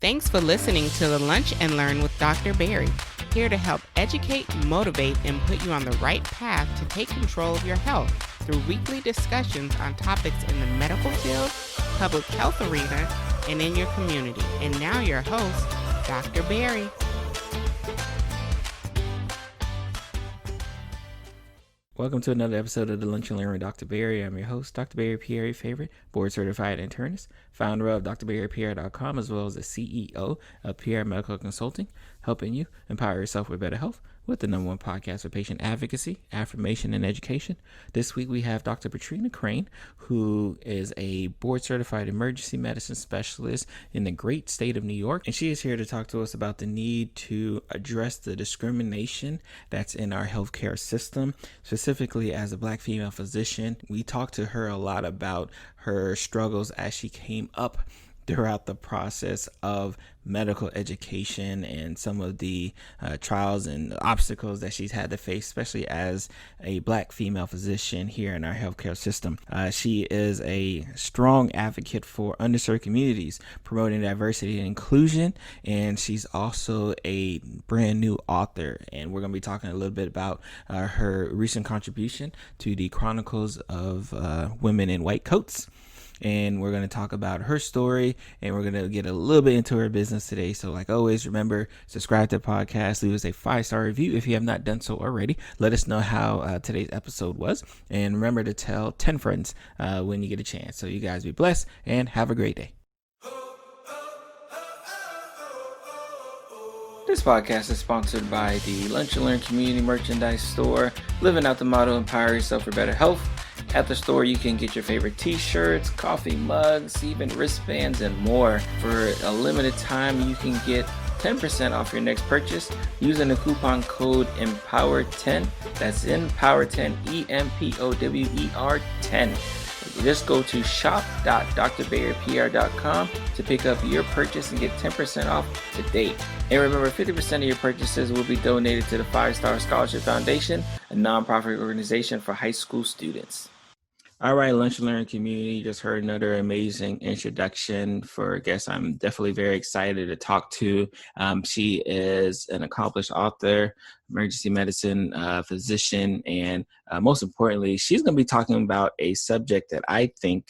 Thanks for listening to the Lunch and Learn with Dr. Barry, here to help educate, motivate, and put you on the right path to take control of your health through weekly discussions on topics in the medical field, public health arena, and in your community. And now your host, Dr. Barry. Welcome to another episode of the Lunch and Learn with Dr. Barry. I'm your host, Dr. Barry Pierre Favorite, board-certified internist, founder of drbarrypierre.com, as well as the CEO of Pierre Medical Consulting, helping you empower yourself with better health with the #1 podcast for patient advocacy, affirmation, and education. This week we have Dr. Petrina Craine, who is a board-certified emergency medicine specialist in the great state of New York, and she is here to talk to us about the need to address the discrimination that's in our healthcare system, specifically as a Black female physician. We talked to her a lot about her struggles as she came up throughout the process of medical education and some of the trials and obstacles that she's had to face, especially as a Black female physician here in our healthcare system. She is a strong advocate for underserved communities, promoting diversity and inclusion, and she's also a brand new author. And we're going to be talking a little bit about her recent contribution to the Chronicles of Women in White Coats. And we're going to talk about her story, and we're going to get a little bit into her business today. So like always, remember, subscribe to the podcast, leave us a 5-star review if you have not done so already. Let us know how today's episode was, and remember to tell 10 friends when you get a chance. So you guys be blessed and have a great day. This podcast is sponsored by the Lunch and Learn Community Merchandise Store, living out the motto, empower yourself for better health. At the store, you can get your favorite t-shirts, coffee mugs, even wristbands, and more. For a limited time, you can get 10% off your next purchase using the coupon code EMPOWER10. That's EMPOWER10, EMPOWER10. Just go to shop.drbarrypr.com to pick up your purchase and get 10% off today. And remember, 50% of your purchases will be donated to the 5-Star Scholarship Foundation, a nonprofit organization for high school students. All right, Lunch and Learn community, you just heard another amazing introduction for a guest I'm definitely very excited to talk to. She is an accomplished author, emergency medicine physician, and most importantly, she's going to be talking about a subject that I think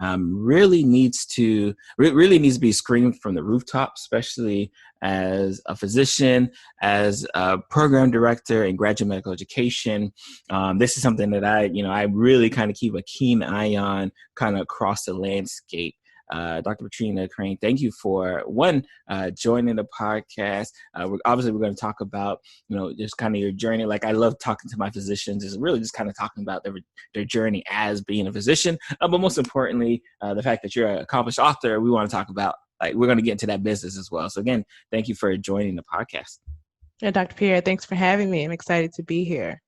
really needs to be screamed from the rooftop, especially as a physician, as a program director in graduate medical education. This is something that I really kind of keep a keen eye on kind of across the landscape. Dr. Petrina Craine, thank you for joining the podcast. We're going to talk about, just kind of your journey. Like, I love talking to my physicians, is really just kind of talking about their journey as being a physician. But most importantly, the fact that you're an accomplished author, we want to talk about, we're going to get into that business as well. So again, thank you for joining the podcast. Yeah, Dr. Pierre, thanks for having me. I'm excited to be here.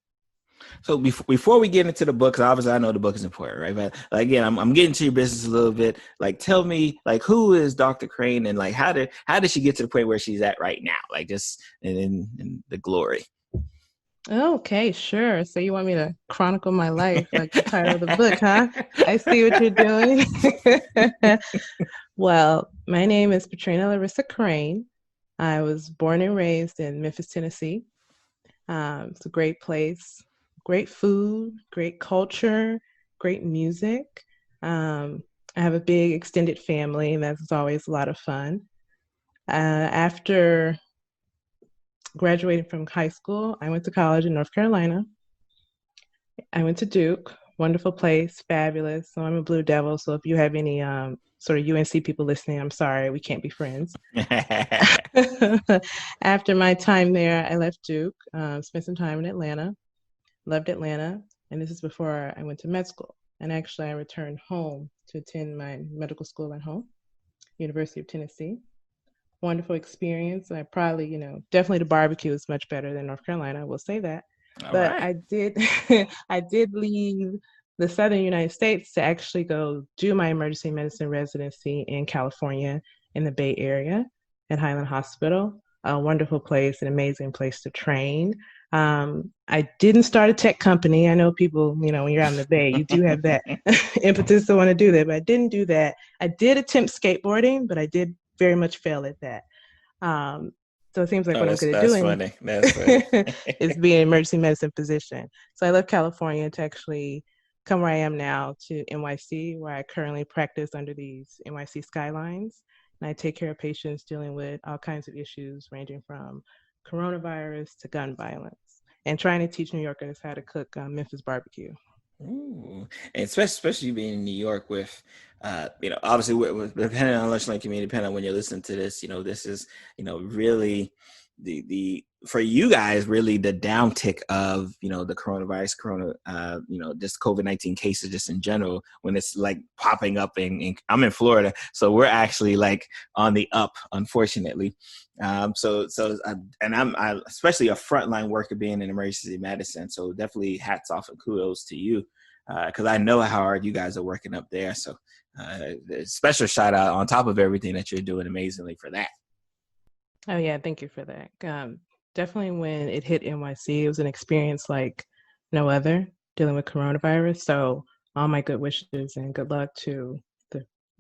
So before we get into the book, because obviously I know the book is important, right? But again, I'm getting to your business a little bit. Like, tell me, who is Dr. Craine, and how did she get to the point where she's at right now? Just in the glory. Okay, sure. So you want me to chronicle my life, like the title of the book, huh? I see what you're doing. Well, my name is Petrina Craine. I was born and raised in Memphis, Tennessee. It's a great place. Great food, great culture, great music. I have a big extended family, and that's always a lot of fun. After graduating from high school, I went to college in North Carolina. I went to Duke, wonderful place, fabulous. So I'm a Blue Devil, so if you have any sort of UNC people listening, I'm sorry, we can't be friends. After my time there, I left Duke, spent some time in Atlanta. Loved Atlanta, and this is before I went to med school. And actually, I returned home to attend my medical school at home, University of Tennessee. Wonderful experience. I probably, definitely the barbecue is much better than North Carolina, I will say that. All but right. I did leave the Southern United States to actually go do my emergency medicine residency in California in the Bay Area at Highland Hospital. A wonderful place, an amazing place to train. I didn't start a tech company. I know people, when you're out in the Bay, you do have that impetus to want to do that, but I didn't do that. I did attempt skateboarding, but I did very much fail at that. So it seems like what I'm good at That's doing funny. That's funny. is being an emergency medicine physician. So I left California to actually come where I am now to NYC, where I currently practice under these NYC skylines. And I take care of patients dealing with all kinds of issues, ranging from coronavirus to gun violence, and trying to teach New Yorkers how to cook Memphis barbecue. Ooh. And especially being in New York with, obviously depending on lunch lane community, depending on when you're listening to this, this is, really the for you guys, really the downtick of, the just COVID-19 cases just in general, when it's like popping up I'm in Florida. So we're actually like on the up, unfortunately. And I'm especially a frontline worker being in emergency medicine. So definitely hats off and kudos to you. Because I know how hard you guys are working up there. So special shout out on top of everything that you're doing amazingly for that. Oh, yeah. Thank you for that. Definitely when it hit NYC, it was an experience like no other, dealing with coronavirus. So all my good wishes and good luck to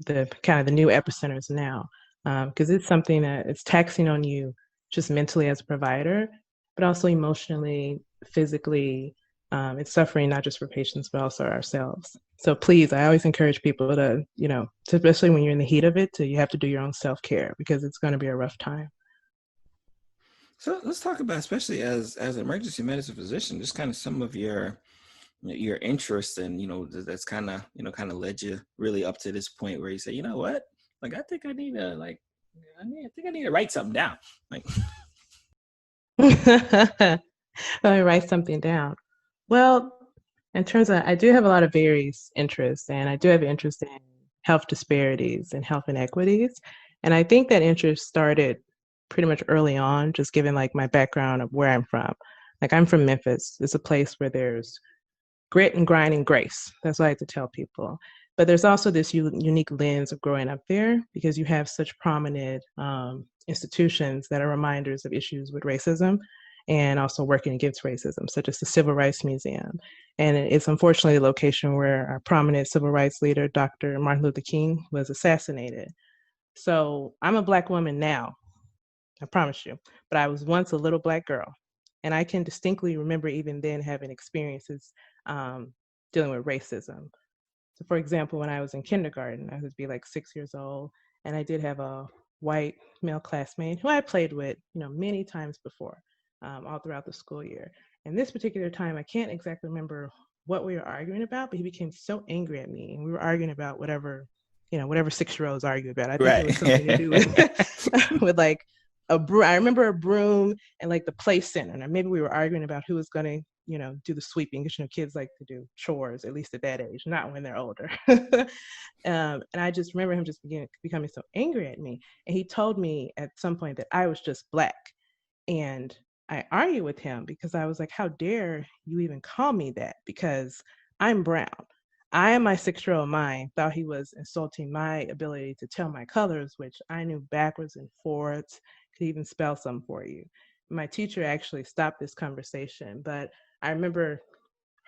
the kind of the new epicenters now, because it's something that it's taxing on you just mentally as a provider, but also emotionally, physically. It's suffering not just for patients, but also ourselves. So please, I always encourage people to, especially when you're in the heat of it, you have to do your own self-care, because it's going to be a rough time. So let's talk about, especially as an emergency medicine physician, just kind of some of your interests and, that's kind of led you really up to this point where you say, you know what, like, I think I need to write something down. Like, Let me write something down. Well, in terms of, I do have a lot of various interests, and I do have interest in health disparities and health inequities. And I think that interest started pretty much early on, just given like my background of where I'm from. Like, I'm from Memphis. It's a place where there's grit and grind and grace. That's what I like to tell people. But there's also this unique lens of growing up there, because you have such prominent institutions that are reminders of issues with racism and also working against racism, such as the Civil Rights Museum. And it's unfortunately a location where our prominent civil rights leader, Dr. Martin Luther King, was assassinated. So I'm a Black woman now, I promise you, but I was once a little Black girl. And I can distinctly remember even then having experiences dealing with racism. So, for example, when I was in kindergarten, I would be like 6 years old, and I did have a white male classmate who I played with, many times before, all throughout the school year. And this particular time, I can't exactly remember what we were arguing about, but he became so angry at me, and we were arguing about whatever 6-year-olds argue about. I think it was something to do with with like a broom. I remember a broom and like the play center, and maybe we were arguing about who was going to do the sweeping, because kids like to do chores, at least at that age, not when they're older. And I just remember him just becoming so angry at me, and he told me at some point that I was just Black. And I argued with him because I was like, how dare you even call me that, because I'm brown. I, in my 6-year-old mind, thought he was insulting my ability to tell my colors, which I knew backwards and forwards, could even spell some for you. My teacher actually stopped this conversation, but I remember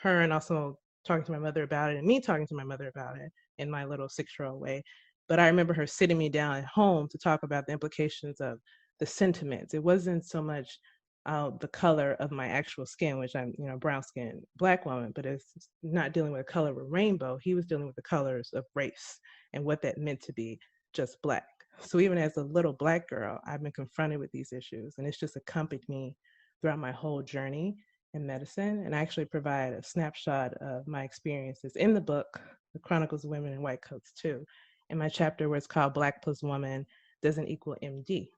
her and also talking to my mother about it, and me talking to my mother about it in my little 6-year-old way. But I remember her sitting me down at home to talk about the implications of the sentiments. It wasn't so much the color of my actual skin, which I'm, brown skinned Black woman, but it's not dealing with the color of a rainbow. He was dealing with the colors of race and what that meant to be just Black. So even as a little Black girl, I've been confronted with these issues, and it's just accompanied me throughout my whole journey in medicine. And I actually provide a snapshot of my experiences in the book, The Chronicles of Women in White Coats too, in my chapter where it's called Black plus Woman doesn't equal MD.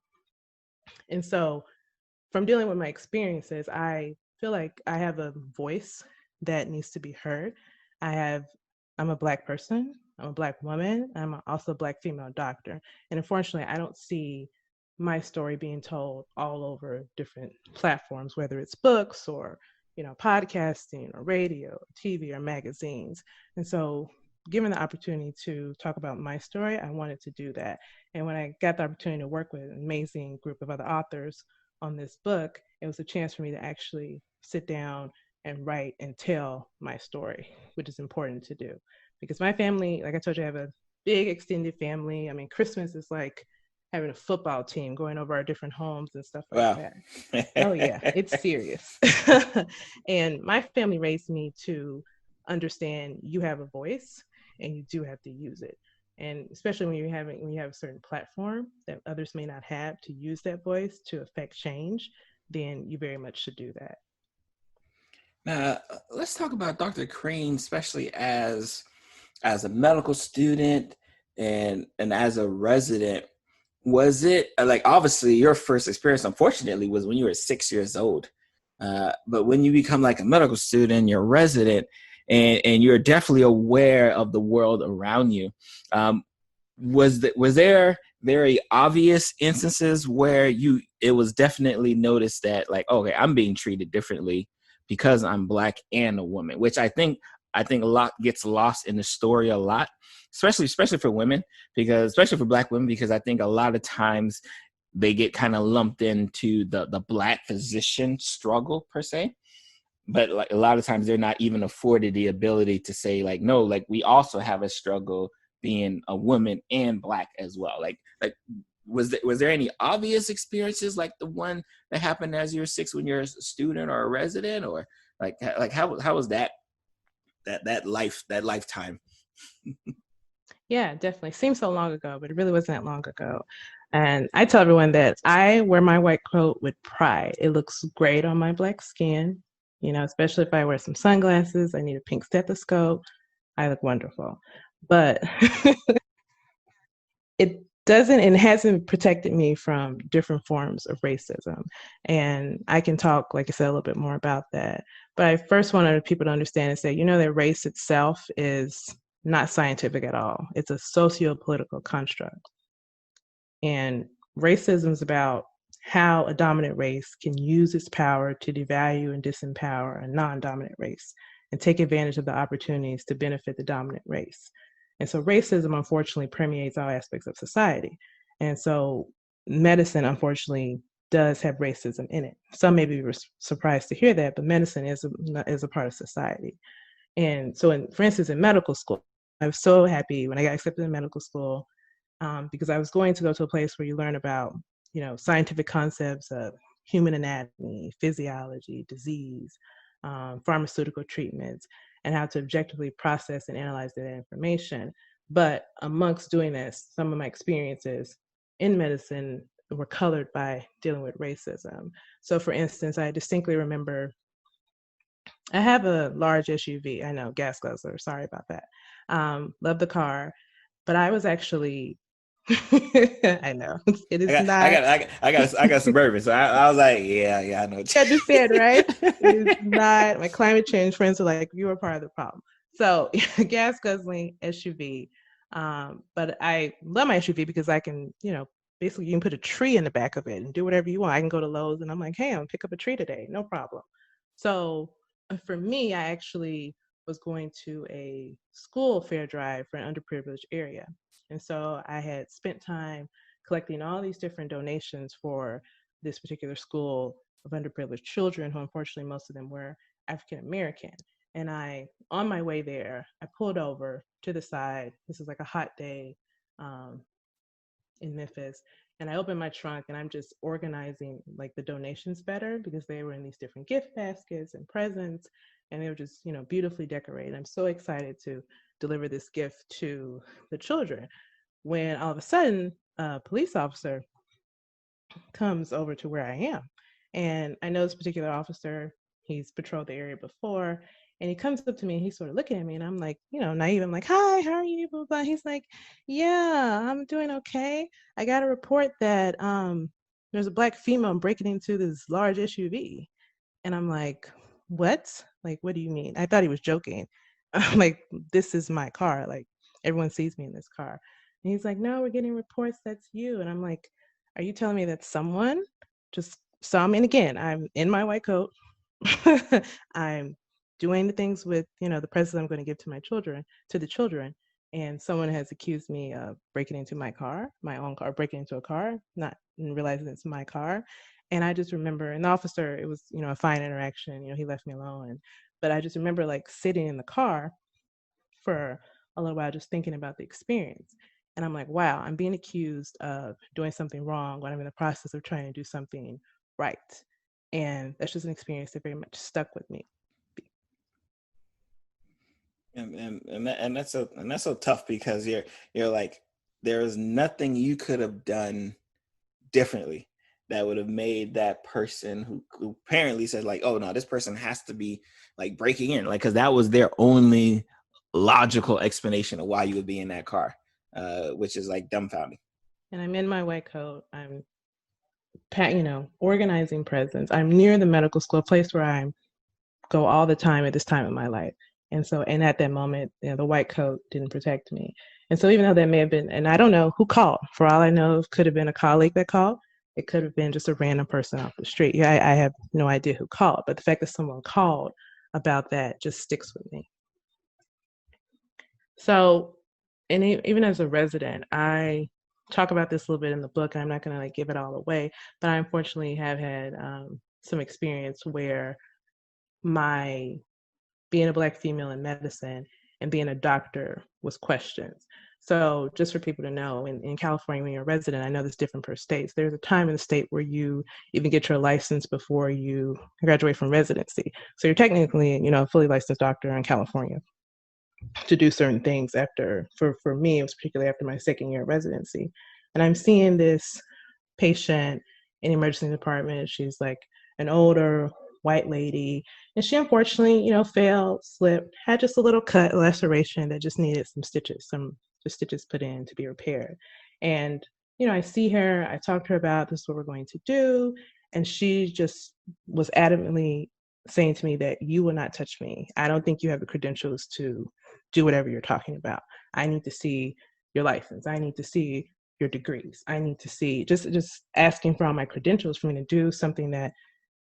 And so from dealing with my experiences, I feel like I have a voice that needs to be heard. I'm a Black person, I'm a Black woman, I'm also a Black female doctor. And unfortunately, I don't see my story being told all over different platforms, whether it's books or, podcasting or radio, or TV or magazines. And so given the opportunity to talk about my story, I wanted to do that. And when I got the opportunity to work with an amazing group of other authors on this book, it was a chance for me to actually sit down and write and tell my story, which is important to do. Because my family, like I told you, I have a big extended family. I mean, Christmas is like having a football team, going over our different homes and stuff like Wow. that. Oh yeah, it's serious. And my family raised me to understand you have a voice and you do have to use it. And especially when you have a certain platform that others may not have to use that voice to affect change, then you very much should do that. Now, let's talk about Dr. Craine, especially as a medical student and as a resident. Was it like, obviously your first experience, unfortunately, was when you were 6 years old? But when you become like a medical student, you're a resident, and you're definitely aware of the world around you. Um, was there very obvious instances where it was definitely noticed that, like, okay, I'm being treated differently because I'm Black and a woman, which I think a lot gets lost in the story a lot, especially for women, because especially for Black women, because I think a lot of times they get kind of lumped into the Black physician struggle per se. But like a lot of times they're not even afforded the ability to say, like, no, like we also have a struggle being a woman and Black as well. Like was there any obvious experiences like the one that happened as you're 6 when you're a student or a resident, or like how was that lifetime? Yeah, definitely. Seems so long ago, but it really wasn't that long ago. And I tell everyone that I wear my white coat with pride. It looks great on my Black skin, especially if I wear some sunglasses, I need a pink stethoscope. I look wonderful. But it doesn't and hasn't protected me from different forms of racism. And I can talk, like I said, a little bit more about that. But I first wanted people to understand and say, that race itself is not scientific at all. It's a socio-political construct. And racism is about how a dominant race can use its power to devalue and disempower a non-dominant race and take advantage of the opportunities to benefit the dominant race. And so racism, unfortunately, permeates all aspects of society. And so medicine, unfortunately, does have racism in it. Some may be surprised to hear that, but medicine is a part of society. And so, for instance, in medical school, I was so happy when I got accepted in medical school, because I was going to go to a place where you learn about, scientific concepts of human anatomy, physiology, disease, pharmaceutical treatments, and how to objectively process and analyze that information. But amongst doing this, some of my experiences in medicine were colored by dealing with racism. So, for instance, I distinctly remember I have a large SUV. I know, gas guzzler. Sorry about that. Love the car, but I was actually, I know it I is got I not. got I got I got Suburban, so I was like, yeah, I know. You understand, right? It is not. My climate change friends are like, you are part of the problem. So, gas guzzling SUV. But I love my SUV because I can, basically you can put a tree in the back of it and do whatever you want. I can go to Lowe's and I'm like, hey, I'm gonna pick up a tree today, no problem. So for me, I actually was going to a school fair drive for an underprivileged area. And so I had spent time collecting all these different donations for this particular school of underprivileged children, who unfortunately most of them were African American. And on my way there, I pulled over to the side. This is like a hot day um, in Memphis. And I opened my trunk and I'm just organizing like the donations better because they were in these different gift baskets and presents, and they were just, beautifully decorated. I'm so excited to deliver this gift to the children when all of a sudden a police officer comes over to where I am. And I know this particular officer, he's patrolled the area before. And he comes up to me and he's sort of looking at me and I'm like, naive. I'm like, hi, how are you? Blah, blah. He's like, yeah, I'm doing okay. I got a report that there's a Black female breaking into this large SUV. And I'm like, what? Like, what do you mean? I thought he was joking. I'm like, this is my car. Like, everyone sees me in this car. And he's like, no, we're getting reports that's you. And I'm like, are you telling me that someone just saw me? And again, I'm in my white coat. I'm doing the things with, the presents I'm going to give to the children. And someone has accused me of breaking into my car, my own car, breaking into a car, not realizing it's my car. And I just remember, and the officer, it was, a fine interaction, he left me alone. But I just remember like sitting in the car for a little while, just thinking about the experience. And I'm like, wow, I'm being accused of doing something wrong when I'm in the process of trying to do something right. And that's just an experience that very much stuck with me. And that's so tough, because you're like, there is nothing you could have done differently that would have made that person who apparently said like, oh no, this person has to be like breaking in, like, because that was their only logical explanation of why you would be in that car, which is like dumbfounding. And I'm in my white coat. I'm, organizing presents. I'm near the medical school, a place where I go all the time at this time of my life. And at that moment, the white coat didn't protect me. And so even though that may have been, and I don't know who called, for all I know, it could have been a colleague that called. It could have been just a random person off the street. Yeah, I have no idea who called, but the fact that someone called about that just sticks with me. So, and even as a resident, I talk about this a little bit in the book. I'm not going to like give it all away, but I unfortunately have had some experience where my being a Black female in medicine and being a doctor was questioned. So just for people to know, in California, when you're a resident, I know this different per state. There's a time in the state where you even get your license before you graduate from residency. So you're technically, a fully licensed doctor in California to do certain things after, for me, it was particularly after my second year of residency. And I'm seeing this patient in the emergency department. She's like an older white lady, and she unfortunately, fell, slipped, had just a little cut, laceration that just needed some stitches put in to be repaired. And I see her, I talk to her about this is what we're going to do, and she just was adamantly saying to me that you will not touch me. I don't think you have the credentials to do whatever you're talking about. I need to see your license. I need to see your degrees. I need to see, just asking for all my credentials for me to do something that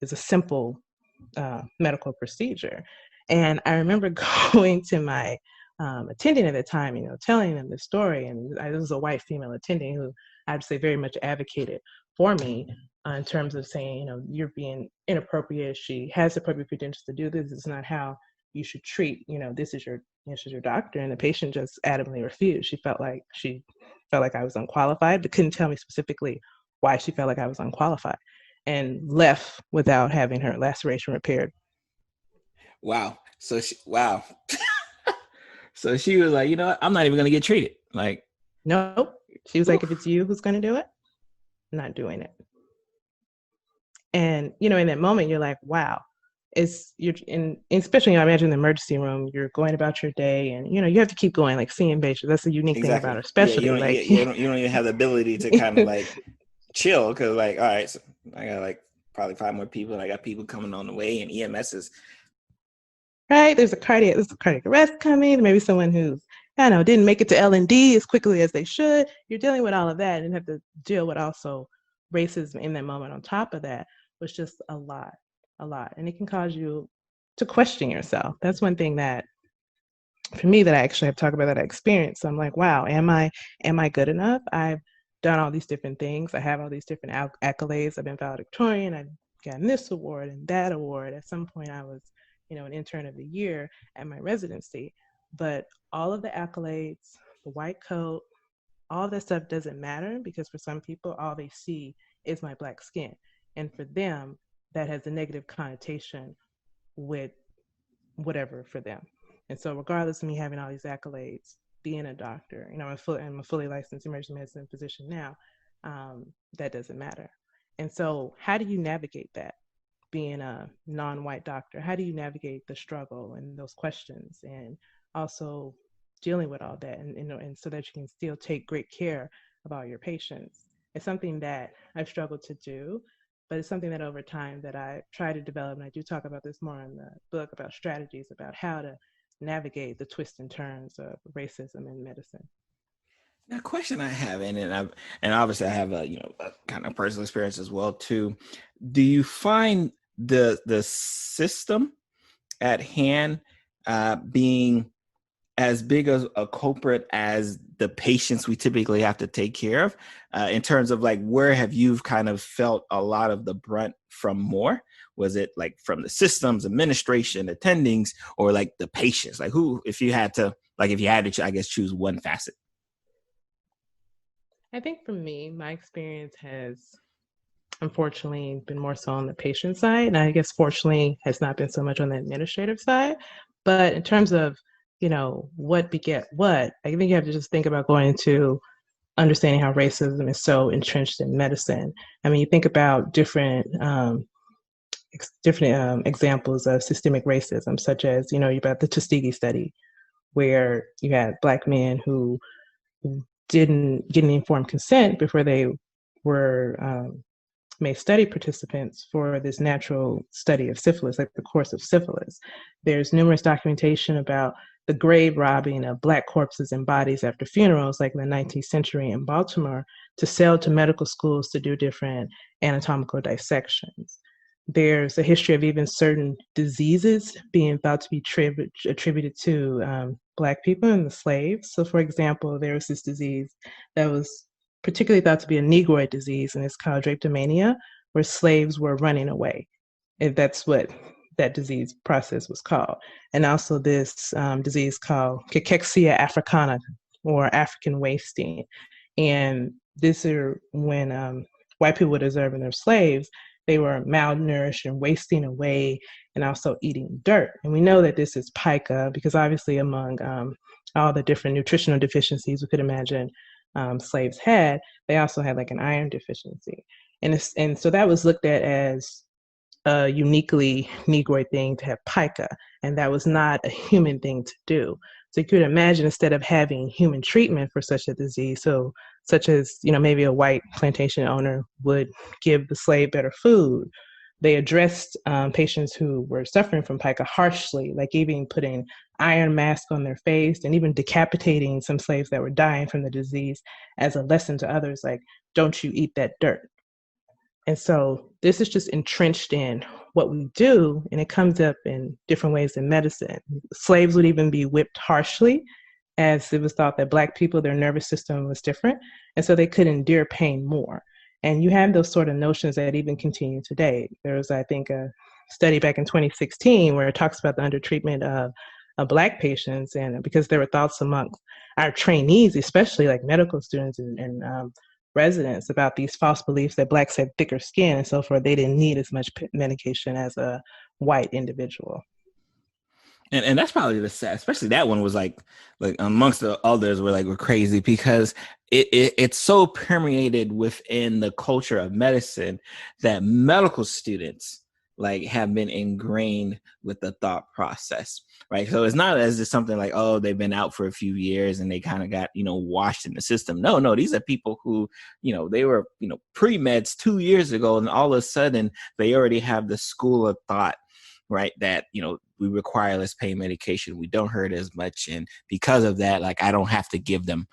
is a simple medical procedure. And I remember going to my attending at the time, telling them the story. And this was a white female attending who I'd say very much advocated for me in terms of saying, you're being inappropriate. She has appropriate credentials to do this. It's not how you should treat, this is your doctor. And the patient just adamantly refused. She felt like I was unqualified, but couldn't tell me specifically why she felt like I was unqualified, and left without having her laceration repaired. Wow. Wow. So she was like, I'm not even going to get treated. Like, nope. She was like, if it's you who's going to do it, I'm not doing it. And, in that moment, you're like, wow. Especially, I imagine in the emergency room, you're going about your day, and you have to keep going, like seeing patients. That's the unique thing about our specialty. You don't even have the ability to kind of like chill, because like, all right, so I got like probably 5 more people, and I got people coming on the way, and EMS is right. There's a cardiac arrest coming. Maybe someone who's didn't make it to L&D as quickly as they should. You're dealing with all of that, and have to deal with also racism in that moment. On top of that was just a lot, and it can cause you to question yourself. That's one thing that, for me, that I actually have talked about that experience. So I'm like, wow, am I good enough? I've done all these different things. I have all these different accolades. I've been valedictorian. I've gotten this award and that award. At some point, I was, an intern of the year at my residency. But all of the accolades, the white coat, all that stuff doesn't matter, because for some people, all they see is my Black skin. And for them, that has a negative connotation with whatever for them. And so regardless of me having all these accolades, being a doctor, I'm a fully licensed emergency medicine physician now, that doesn't matter. And so how do you navigate that, being a non-white doctor? How do you navigate the struggle and those questions, and also dealing with all that, and so that you can still take great care about your patients? It's something that I've struggled to do, but it's something that over time that I try to develop. And I do talk about this more in the book, about strategies about how to navigate the twists and turns of racism in medicine. Now, question I have, and obviously I have a kind of personal experience as well too. Do you find the system at hand being as big as a culprit as the patients we typically have to take care of, in terms of like, where have you kind of felt a lot of the brunt from more? Was it like from the systems, administration, attendings, or like the patients? Like, who, if you had to, I guess, choose one facet? I think for me, my experience has unfortunately been more so on the patient side. And I guess fortunately has not been so much on the administrative side. But in terms of, what beget what, I think you have to just think about going into understanding how racism is so entrenched in medicine. I mean, you think about different examples of systemic racism, such as, you've got the Tuskegee study, where you had Black men who didn't get any informed consent before they were made study participants for this natural study of syphilis, like the course of syphilis. There's numerous documentation about the grave robbing of Black corpses and bodies after funerals, like in the 19th century in Baltimore, to sell to medical schools to do different anatomical dissections. There's a history of even certain diseases being thought to be attributed to Black people and the slaves. So, for example, there was this disease that was particularly thought to be a Negroid disease, and it's called Dracomania, where slaves were running away. And that's what that disease process was called. And also this disease called Cachexia africana, or African wasting. And this is when white people were observing their slaves, they were malnourished and wasting away and also eating dirt. And we know that this is pica because obviously among all the different nutritional deficiencies we could imagine slaves had, they also had like an iron deficiency. And so that was looked at as a uniquely Negroid thing to have pica, and that was not a human thing to do. So you could imagine instead of having human treatment for such a disease, so such as maybe a white plantation owner would give the slave better food, they addressed patients who were suffering from pica harshly, like even putting iron mask on their face and even decapitating some slaves that were dying from the disease as a lesson to others, like, don't you eat that dirt. And so this is just entrenched in what we do, and it comes up in different ways in medicine. Slaves would even be whipped harshly, as it was thought that Black people, their nervous system was different, and so they could endure pain more. And you have those sort of notions that even continue today. There was, I think, a study back in 2016 where it talks about the undertreatment of Black patients, and because there were thoughts amongst our trainees, especially like medical students and residents, about these false beliefs that Blacks had thicker skin and so forth. They didn't need as much medication as a white individual. And that's probably the sad, especially that one was like amongst the others were crazy because it's so permeated within the culture of medicine that medical students like have been ingrained with the thought process, right? So it's not as just something like, oh, they've been out for a few years and they kind of got, washed in the system. No, these are people who, they were, pre-meds 2 years ago, and all of a sudden they already have the school of thought, right, that we require less pain medication, we don't hurt as much, and because of that, like, I don't have to give them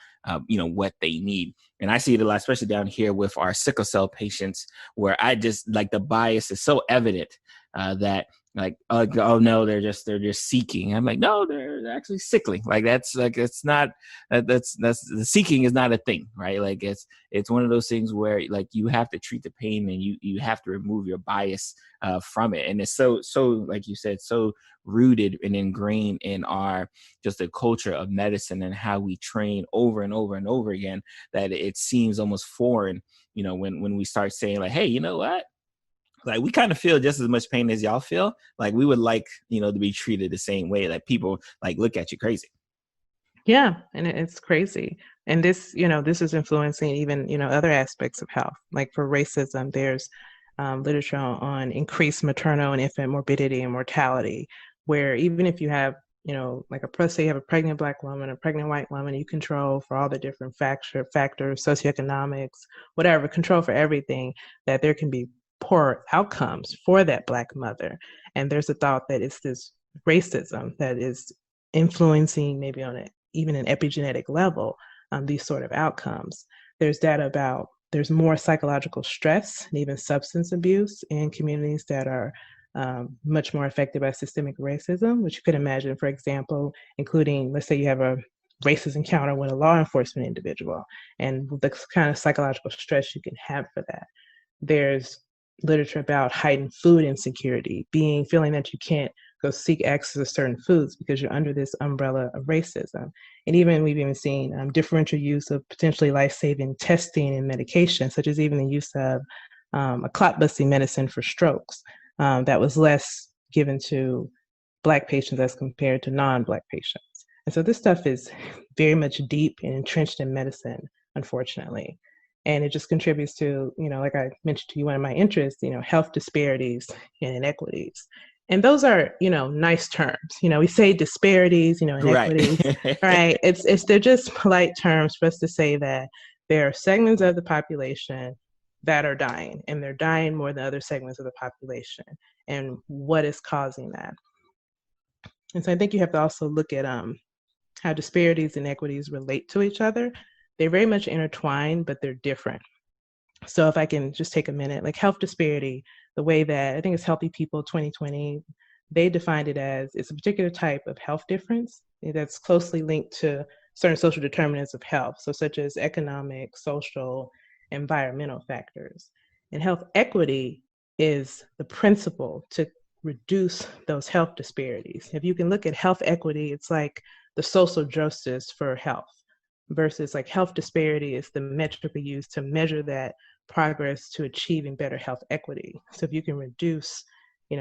what they need. And I see it a lot, especially down here with our sickle cell patients, where I just like the bias is so evident that like, oh no, they're just seeking. I'm like, no, they're actually sickly. Like that's like, it's not that's the seeking is not a thing, right? Like it's one of those things where like you have to treat the pain and you have to remove your bias from it. And it's so like you said, so rooted and ingrained in our just the culture of medicine and how we train over and over and over again that it seems almost foreign, when we start saying like, hey, you know what? Like we kind of feel just as much pain as y'all feel. Like we would like, to be treated the same way. Like people like look at you crazy. Yeah, and it's crazy. And this is influencing even, other aspects of health. Like for racism, there's literature on increased maternal and infant morbidity and mortality, where even if you have, like say you have a pregnant Black woman, a pregnant white woman, you control for all the different factors, socioeconomics, whatever, control for everything, that there can be poor outcomes for that Black mother. And there's a thought that it's this racism that is influencing maybe on even an epigenetic level these sort of outcomes. There's data about there's more psychological stress and even substance abuse in communities that are much more affected by systemic racism, which you could imagine, for example, including, let's say you have a racist encounter with a law enforcement individual and the kind of psychological stress you can have for that. There's literature about heightened food insecurity, feeling that you can't go seek access to certain foods because you're under this umbrella of racism. And we've even seen differential use of potentially life-saving testing and medication, such as even the use of a clot-busting medicine for strokes that was less given to Black patients as compared to non-Black patients. And so this stuff is very much deep and entrenched in medicine, unfortunately. And it just contributes to, like I mentioned to you, one of my interests, health disparities and inequities. And those are, nice terms. We say disparities, inequities, Right. right? They're just polite terms for us to say that there are segments of the population that are dying, and they're dying more than other segments of the population. And what is causing that? And so I think you have to also look at how disparities and inequities relate to each other. They're very much intertwined, but they're different. So if I can just take a minute, like health disparity, the way that I think it's Healthy People 2020, they defined it as it's a particular type of health difference that's closely linked to certain social determinants of health, so such as economic, social, environmental factors. And health equity is the principle to reduce those health disparities. If you can look at health equity, it's like the social justice for health versus like health disparity is the metric we use to measure that progress to achieving better health equity. So if you can reduce,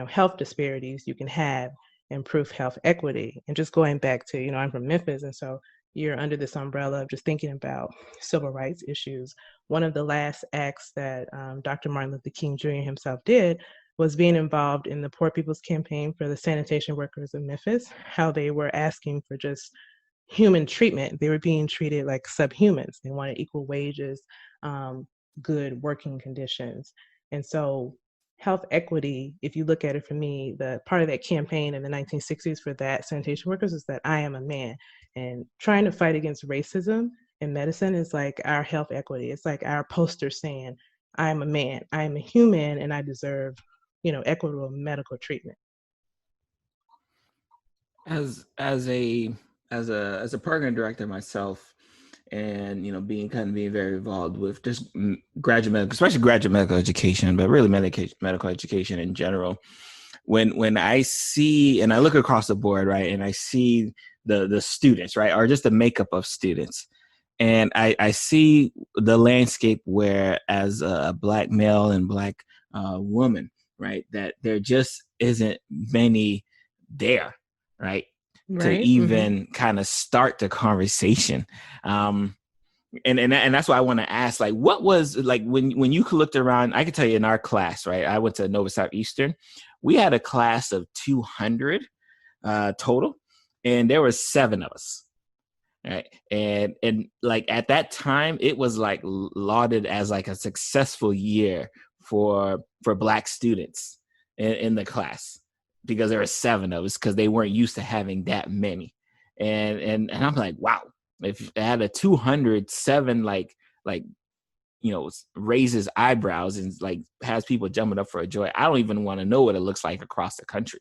health disparities, you can have improved health equity. And just going back to, I'm from Memphis, and so you're under this umbrella of just thinking about civil rights issues. One of the last acts that Dr. Martin Luther King Jr. himself did was being involved in the Poor People's Campaign for the sanitation workers of Memphis, how they were asking for just human treatment. They were being treated like subhumans. They wanted equal wages, good working conditions. And so health equity, if you look at it for me, the part of that campaign in the 1960s for that sanitation workers is that I am a man. And trying to fight against racism in medicine is like our health equity. It's like our poster saying, I'm a man, I'm a human, and I deserve, equitable medical treatment. As a program director myself, and being very involved with just graduate medical, especially graduate medical education, but really medical education in general. When I see and I look across the board, right, and I see the students, right, or just the makeup of students, and I see the landscape where as a Black male and Black woman, right, that there just isn't many there, right, to Right. even kind of start the conversation. And that's why I want to ask, like, what was like when you looked around? I can tell you in our class, right? I went to Nova Southeastern. We had a class of 200 total, and there were 7 of us. Right. And like at that time, it was like lauded as like a successful year for Black students in the class, because there were 7 of us, because they weren't used to having that many. And I'm like, wow, if I had a 207, like raises eyebrows and like has people jumping up for a joy. I don't even want to know what it looks like across the country.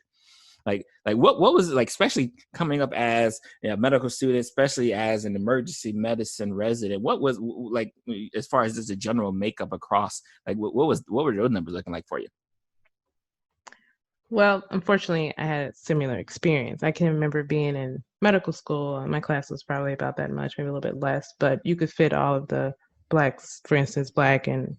Like what was it like, especially coming up as a medical student, especially as an emergency medicine resident? What was like, as far as just a general makeup across, like what were those numbers looking like for you? Well, unfortunately, I had a similar experience. I can remember being in medical school, and my class was probably about that much, maybe a little bit less, but you could fit all of the Blacks, for instance, Black and,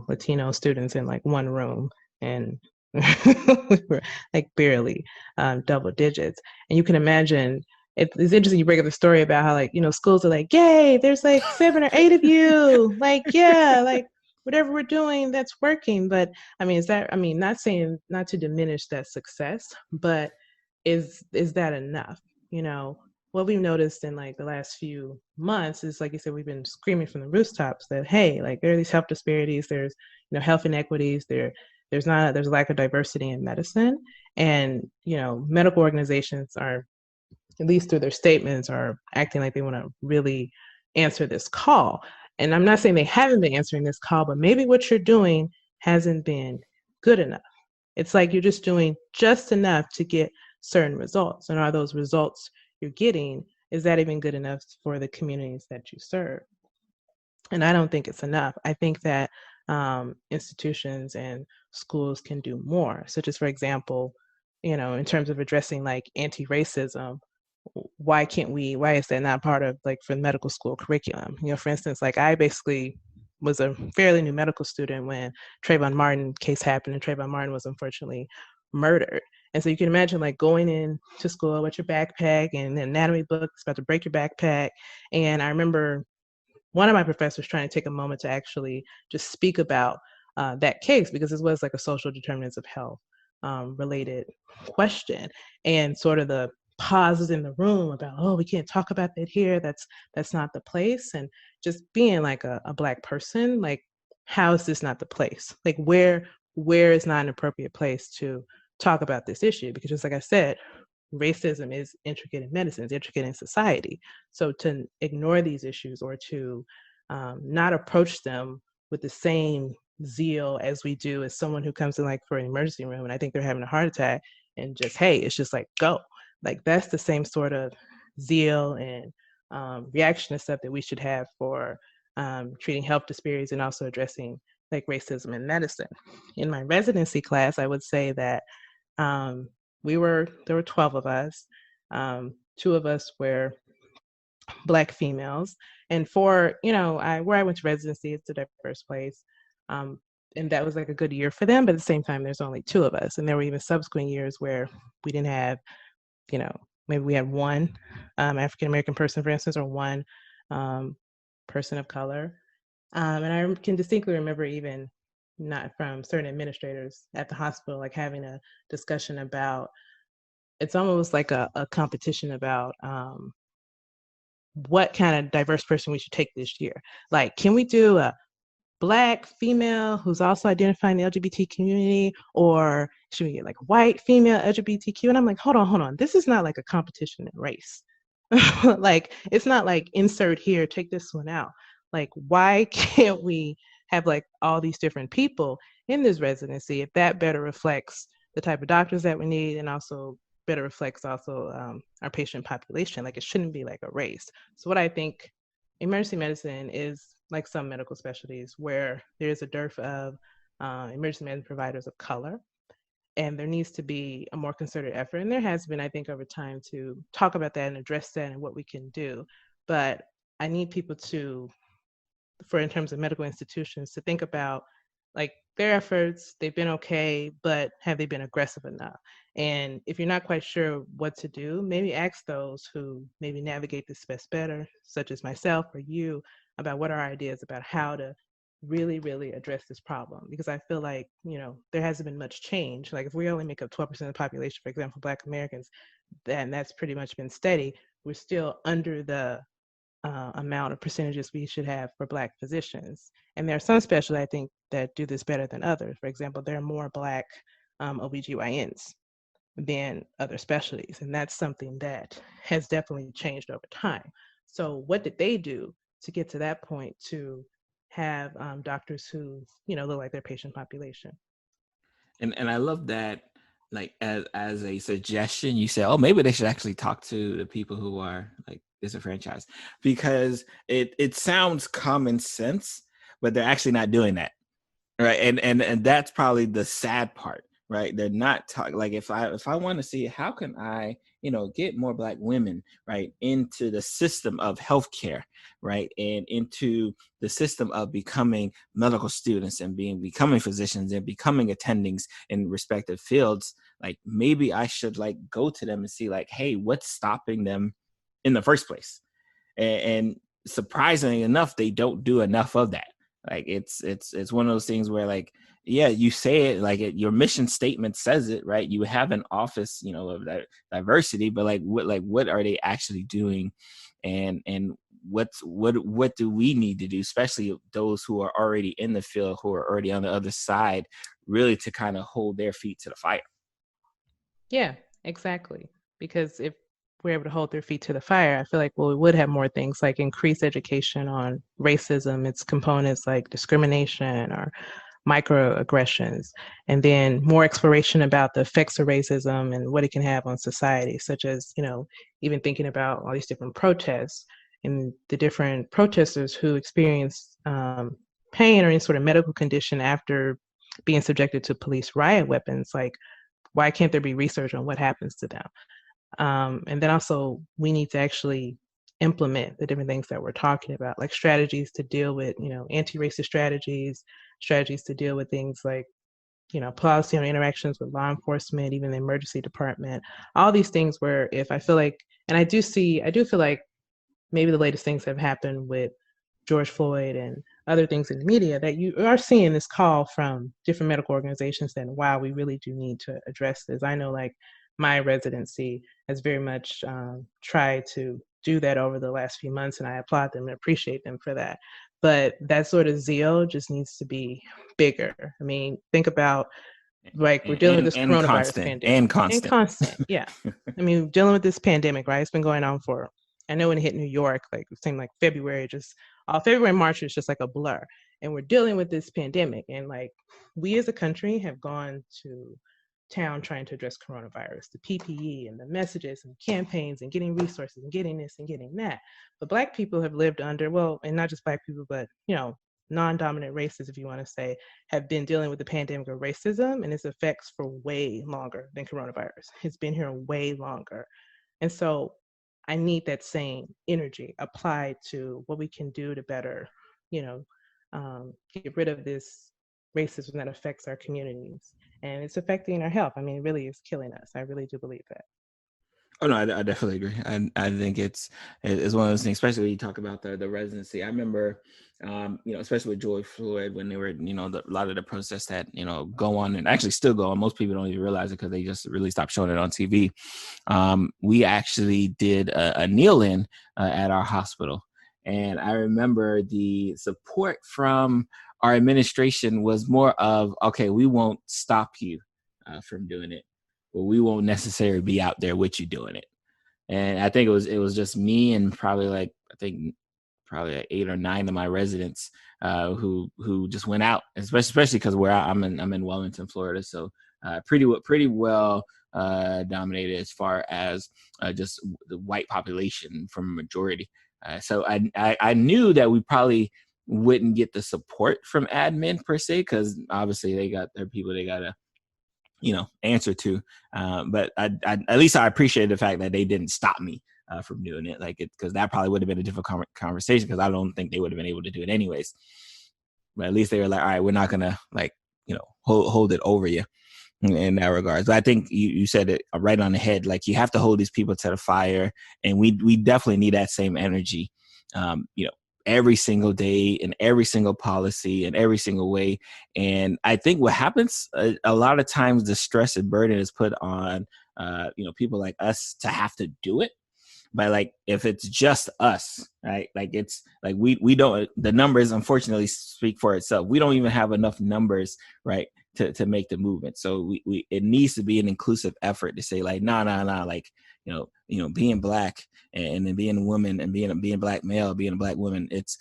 Latino students in like one room. And we were like barely double digits. And you can imagine, it's interesting you bring up the story about how, like, schools are like, yay, there's like 7 or 8 of you. Like, yeah, like whatever we're doing, that's working. But not saying, not to diminish that success, but is that enough? What we've noticed in like the last few months is, like you said, we've been screaming from the rooftops that, hey, like there are these health disparities, there's, health inequities, there's a lack of diversity in medicine. And, medical organizations are, at least through their statements, are acting like they want to really answer this call. And I'm not saying they haven't been answering this call, but maybe what you're doing hasn't been good enough. It's like you're just doing just enough to get certain results. And are those results you're getting, is that even good enough for the communities that you serve? And I don't think it's enough. I think that institutions and schools can do more, such as, for example, in terms of addressing like anti-racism, why is that not part of like for medical school curriculum? For instance, like I basically was a fairly new medical student when Trayvon Martin case happened, and Trayvon Martin was unfortunately murdered. And so you can imagine like going in to school with your backpack and an anatomy book, it's about to break your backpack. And I remember one of my professors trying to take a moment to actually just speak about that case, because this was like a social determinants of health related question, and sort of the pauses in the room about, oh, we can't talk about that here, that's not the place. And just being like a Black person, like, how is this not the place? Like, where is not an appropriate place to talk about this issue? Because just like I said, racism is intricate in medicine, it's intricate in society. So to ignore these issues, or to not approach them with the same zeal as we do as someone who comes in like for an emergency room and I think they're having a heart attack, and just, hey, it's just like, go. Like, that's the same sort of zeal and reaction and stuff that we should have for treating health disparities and also addressing like racism in medicine. In my residency class, I would say that there were 12 of us. Two of us were Black females, and where I went to residency, it's a diverse place. Um, and that was like a good year for them, but at the same time, there's only two of us. And there were even subsequent years where we didn't have, maybe we had one African American person, for instance, or one person of color. And I can distinctly remember, even not from certain administrators at the hospital, like having a discussion about, it's almost like a competition about what kind of diverse person we should take this year. Like, can we do a Black female who's also identifying the LGBT community, or should we get like white female LGBTQ? And I'm like, hold on. This is not like a competition in race. Like, it's not like insert here, take this one out. Like, why can't we have like all these different people in this residency if that better reflects the type of doctors that we need, and also better reflects also our patient population? Like, it shouldn't be like a race. So what I think emergency medicine is like some medical specialties where there's a dearth of emergency medicine providers of color, and there needs to be a more concerted effort. And there has been, I think, over time, to talk about that and address that and what we can do. But I need people to, in terms of medical institutions, to think about like their efforts. They've been okay, but have they been aggressive enough? And if you're not quite sure what to do, maybe ask those who maybe navigate this space better, such as myself or you, about what are our ideas about how to really, really address this problem. Because I feel like, there hasn't been much change. Like, if we only make up 12% of the population, for example, Black Americans, then that's pretty much been steady. We're still under the amount of percentages we should have for Black physicians. And there are some specialties, I think, that do this better than others. For example, there are more Black OBGYNs than other specialties. And that's something that has definitely changed over time. So what did they do to get to that point, to have doctors who, look like their patient population? And I love that, like, as a suggestion, you say, oh, maybe they should actually talk to the people who are like disenfranchised, because it sounds common sense, but they're actually not doing that, right? And that's probably the sad part, right? They're not talking. Like, if I want to see how can I get more Black women, right, into the system of healthcare, right, and into the system of becoming medical students and becoming physicians and becoming attendings in respective fields, like, maybe I should like go to them and see like, hey, what's stopping them in the first place? And surprisingly enough, they don't do enough of that. Like, it's one of those things where, like, yeah, you say it, like, your mission statement says it, right? You have an office, of diversity, but like what are they actually doing? And what do we need to do, especially those who are already in the field, who are already on the other side, really to kind of hold their feet to the fire? Yeah, exactly. Because if we're able to hold their feet to the fire, I feel like, well, we would have more things like increased education on racism, its components like discrimination or microaggressions, and then more exploration about the effects of racism and what it can have on society, such as, even thinking about all these different protests and the different protesters who experience pain or any sort of medical condition after being subjected to police riot weapons. Like, why can't there be research on what happens to them? And then also we need to actually implement the different things that we're talking about, like strategies to deal with, anti-racist strategies to deal with things like, policy on interactions with law enforcement, even the emergency department, all these things where if I feel like, and I do feel like maybe the latest things have happened with George Floyd and other things in the media, that you are seeing this call from different medical organizations that, wow, we really do need to address this. I know like my residency has very much tried to do that over the last few months, and I applaud them and appreciate them for that. But that sort of zeal just needs to be bigger. I mean, think about like we're dealing with this and coronavirus constant pandemic and constant. yeah. I mean, dealing with this pandemic, right? It's been going on for, I know when it hit New York, like it seemed like February, just February and March was just like a blur. And we're dealing with this pandemic, and like we as a country have gone to town trying to address coronavirus, the PPE and the messages and campaigns and getting resources and getting this and getting that. But Black people have lived under, well, and not just Black people, but non-dominant races, if you want to say, have been dealing with the pandemic of racism and its effects for way longer than coronavirus. It's been here way longer. And so I need that same energy applied to what we can do to better, get rid of this racism that affects our communities. And it's affecting our health. I mean, it really is killing us. I really do believe that. Oh no, I definitely agree. I think it's one of those things, especially when you talk about the residency. I remember, especially with George Floyd, when they were, a lot of the protests that go on and actually still go on. Most people don't even realize it because they just really stopped showing it on TV. We actually did a kneel-in at our hospital, and I remember the support from our administration was more of, okay, we won't stop you from doing it, but we won't necessarily be out there with you doing it. And I think it was just me and probably like like 8 or 9 of my residents who just went out, especially because where I'm in Wellington, Florida, so pretty well dominated as far as just the white population from a majority. So I knew that we probably wouldn't get the support from admin per se, because obviously they got their people they gotta answer to. But I at least I appreciate the fact that they didn't stop me from doing it, like it, because that probably would have been a difficult conversation, because I don't think they would have been able to do it anyways. But at least they were like, all right, we're not gonna hold it over you in that regards. But I think you said it right on the head. Like, you have to hold these people to the fire, and we definitely need that same energy. Every single day, in every single policy, in every single way. And I think what happens a lot of times, the stress and burden is put on people like us to have to do it. But like, if it's just us, right? Like, it's like we don't, the numbers unfortunately speak for itself. We don't even have enough numbers, right, to make the movement. So we it needs to be an inclusive effort to say like, nah, like, being Black and then being a woman and being Black male, being a Black woman, it's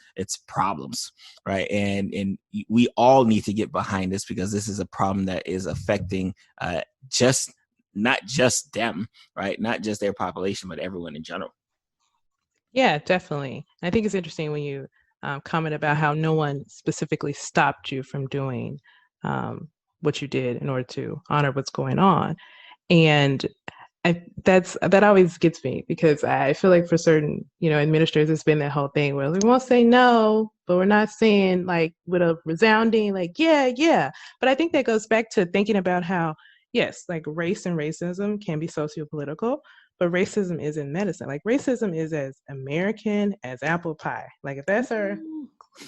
problems, right? And we all need to get behind this, because this is a problem that is affecting not just them, right? Not just their population, but everyone in general. Yeah, definitely. I think it's interesting when you comment about how no one specifically stopped you from doing what you did in order to honor what's going on. And that always gets me, because I feel like for certain, administrators, it's been that whole thing where we won't say no, but we're not saying like with a resounding like, yeah. But I think that goes back to thinking about how, yes, like race and racism can be sociopolitical, but racism is in medicine. Like, racism is as American as apple pie. Like, if that's our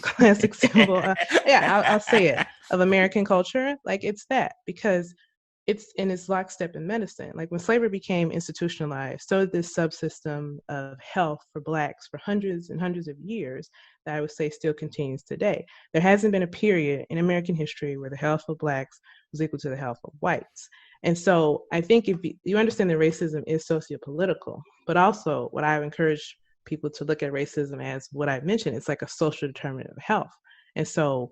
classic symbol, I'll say it, of American culture, like it's that, because it's in its lockstep in medicine. Like, when slavery became institutionalized, so did this subsystem of health for Blacks for hundreds and hundreds of years that I would say still continues today. There hasn't been a period in American history where the health of Blacks was equal to the health of whites. And so I think if you understand that racism is sociopolitical, but also what I would encourage people to look at racism as what I mentioned, it's like a social determinant of health. And so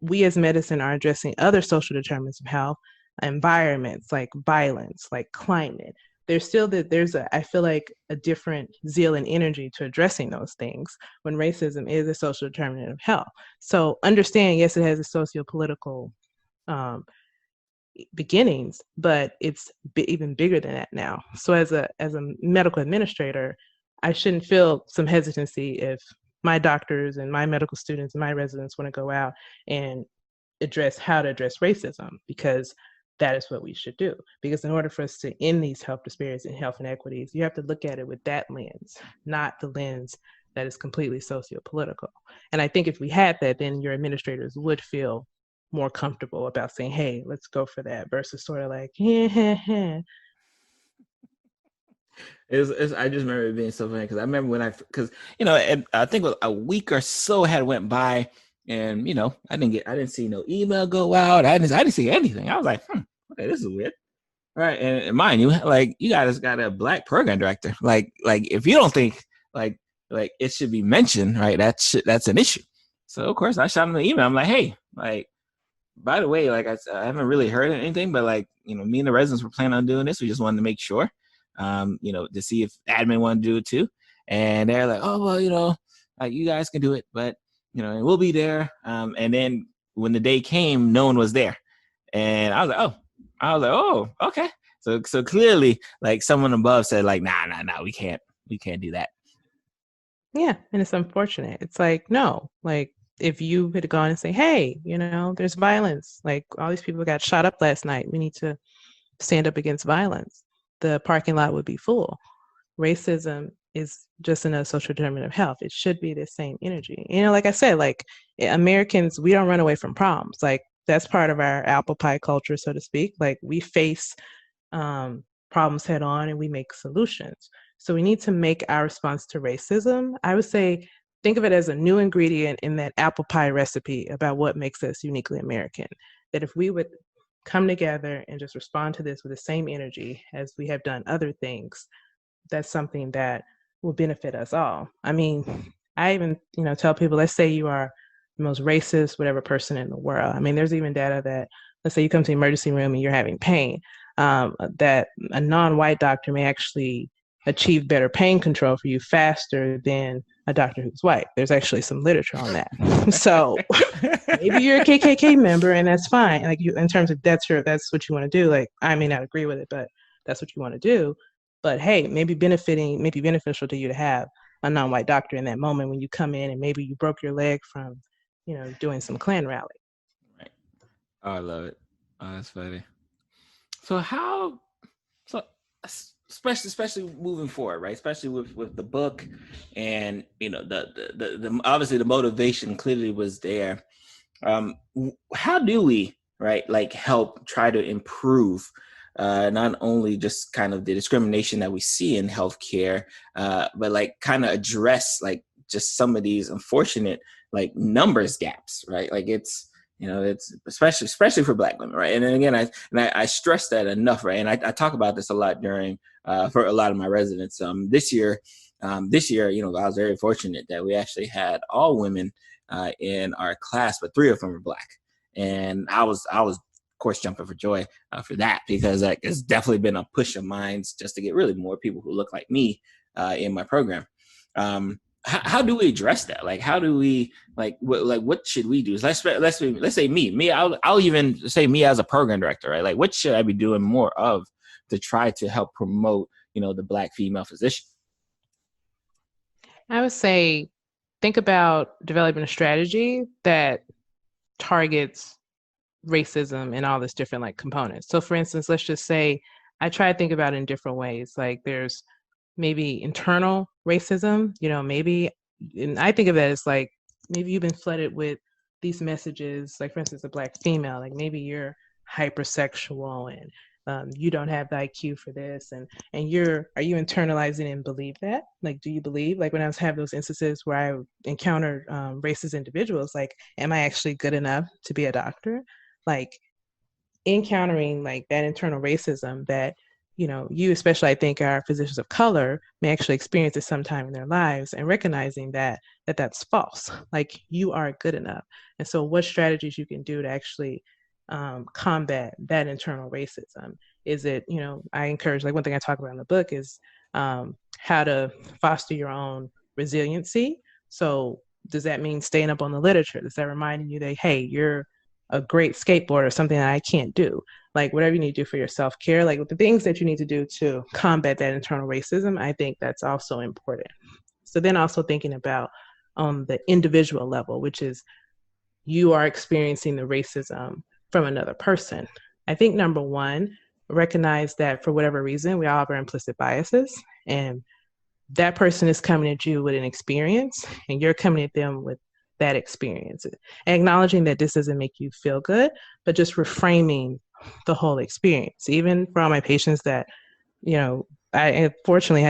we as medicine are addressing other social determinants of health, environments like violence, like climate. I feel like a different zeal and energy to addressing those things when racism is a social determinant of health. So understand, yes, it has a socio-political beginnings, but it's even bigger than that now. So as a medical administrator, I shouldn't feel some hesitancy if my doctors and my medical students and my residents want to go out and address how to address racism, because that is what we should do. Because in order for us to end these health disparities and health inequities, you have to look at it with that lens, not the lens that is completely socio-political. And I think if we had that, then your administrators would feel more comfortable about saying, hey, let's go for that, versus sort of like, yeah. I just remember it being so funny because I remember when because I think a week or so had went by, and I didn't see no email go out. I didn't see anything. I was like, okay, this is weird. Right. And mind you, like, you guys got a Black program director. Like if you don't think like it should be mentioned, right, that's an issue. So of course I shot him an email. I'm like, hey, like, by the way, like, I haven't really heard anything, but like, me and the residents were planning on doing this. We just wanted to make sure, to see if admin wanted to do it too. And they're like, oh, well, like, you guys can do it, but, and we'll be there. And then when the day came, no one was there. And I was like, oh, okay. So clearly, like, someone above said, like, nah, we can't do that. Yeah. And it's unfortunate. It's like, no, like, if you had gone and say, hey, there's violence, like, all these people got shot up last night, we need to stand up against violence, the parking lot would be full. Racism is just another social determinant of health. It should be the same energy. Like I said, like, Americans, we don't run away from problems. Like, that's part of our apple pie culture, so to speak. Like, we face problems head on and we make solutions. So we need to make our response to racism, I would say, think of it as a new ingredient in that apple pie recipe about what makes us uniquely American. That if we would come together and just respond to this with the same energy as we have done other things, that's something that will benefit us all. I mean, I even, tell people, let's say you are the most racist, whatever person in the world. I mean, there's even data that, let's say you come to the emergency room and you're having pain, that a non-white doctor may actually achieve better pain control for you faster than a doctor who's white. There's actually some literature on that. So maybe you're a KKK member and that's fine. Like, you, in terms of that's what you want to do. Like, I may not agree with it, but that's what you want to do. But hey, maybe beneficial to you to have a non-white doctor in that moment when you come in and maybe you broke your leg from, doing some Klan rally. Right. Oh, I love it. Oh, that's funny. So especially moving forward, right? Especially with the book, and the obviously the motivation clearly was there. How do we, right, like, help try to improve not only just kind of the discrimination that we see in healthcare, but like kind of address like just some of these unfortunate like numbers gaps, right? Like, it's especially for Black women, right? And then again, I stress that enough, right? And I talk about this a lot during for a lot of my residents. This year, I was very fortunate that we actually had all women in our class, but 3 of them were Black, and I was of course jumping for joy for that, because like, it's definitely been a push of mine just to get really more people who look like me in my program. How do we address that? Like, how do we what should we do? Let's say me. I'll even say me as a program director, right? Like, what should I be doing more of to try to help promote, the Black female physician? I would say, think about developing a strategy that targets racism and all this different like components. So for instance, let's just say I try to think about it in different ways. Like, there's maybe internal racism, maybe, and I think of it as like, maybe you've been flooded with these messages, like, for instance, a Black female, like, maybe you're hypersexual and you don't have the IQ for this, and are you internalizing and believe that? Like, do you believe, like, when I was having those instances where I encountered racist individuals, like, am I actually good enough to be a doctor? Like, encountering like that internal racism that you, especially, I think, our physicians of color may actually experience at some time in their lives, and recognizing that's false. Like, you are good enough. And so what strategies you can do to actually combat that internal racism? Is it, I encourage, like, one thing I talk about in the book is how to foster your own resiliency. So does that mean staying up on the literature? Does that reminding you that, hey, you're a great skateboarder, something that I can't do? like whatever you need to do for your self-care, like the things that you need to do to combat that internal racism, I think that's also important. So then also thinking about the individual level, which is you are experiencing the racism from another person. I think number one, recognize that for whatever reason, we all have our implicit biases, and that person is coming at you with an experience, and you're coming at them with that experience. And acknowledging that this doesn't make you feel good, but just reframing the whole experience. Even for all my patients that, you know, unfortunately it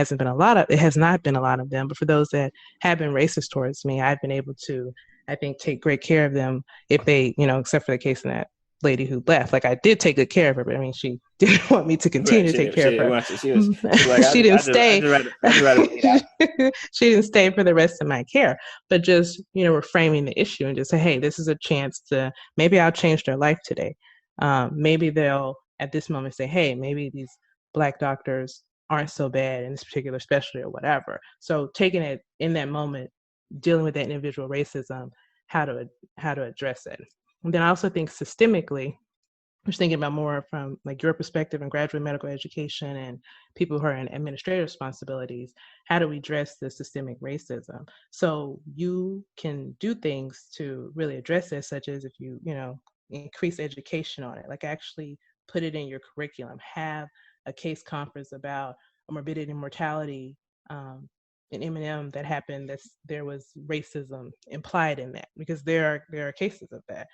has not been a lot of them, but for those that have been racist towards me, I've been able to, I think, take great care of them if they, except for the case of that lady who left. Like I did take good care of her, but I mean, she didn't want me to continue Right. to take care She of didn't her. want you. She was like, She didn't stay. I just rather bleed out. She didn't stay for the rest of my care, but just, reframing the issue and just say, hey, this is a chance to, maybe I'll change their life today. Maybe they'll at this moment say, hey, maybe these Black doctors aren't so bad in this particular specialty or whatever. So taking it in that moment, dealing with that individual racism, how to address it. And then I also think systemically, I was thinking about more from like your perspective in graduate medical education and people who are in administrative responsibilities. How do we address the systemic racism? So you can do things to really address it, such as if you, increase education on it, like actually put it in your curriculum, have a case conference about morbidity and mortality in M&M that happened, there was racism implied in that, because there are cases of that.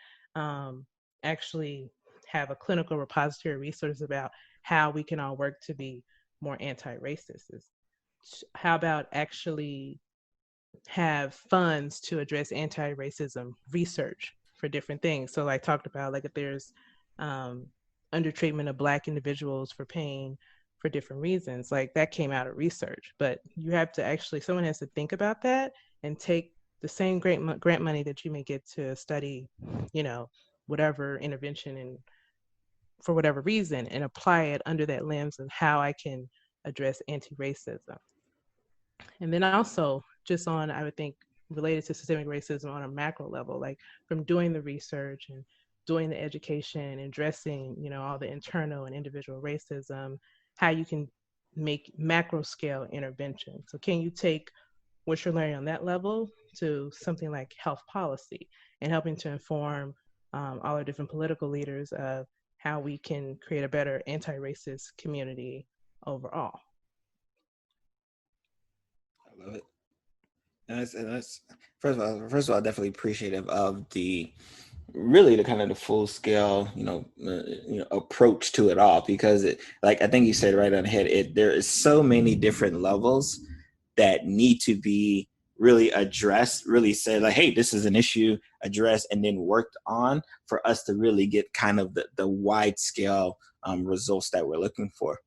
Actually have a clinical repository resource about how we can all work to be more anti-racist. How about actually have funds to address anti-racism research for different things? So I talked about, like, if there's undertreatment of Black individuals for pain for different reasons, like that came out of research. But you have to actually, someone has to think about that and take the same grant money that you may get to study, whatever intervention and for whatever reason, and apply it under that lens of how I can address anti-racism. And then also just on, I would think, related to systemic racism on a macro level, like from doing the research and doing the education and addressing, all the internal and individual racism, how you can make macro scale intervention. So can you take what you're learning on that level to something like health policy and helping to inform all our different political leaders of how we can create a better anti-racist community overall. I love it. And that's first of all, definitely appreciative of the really the kind of the full scale, approach to it all, because like I think you said right on the head, there is so many different levels that need to be really addressed, really say like, hey, this is an issue, addressed and then worked on for us to really get kind of the wide scale results that we're looking for.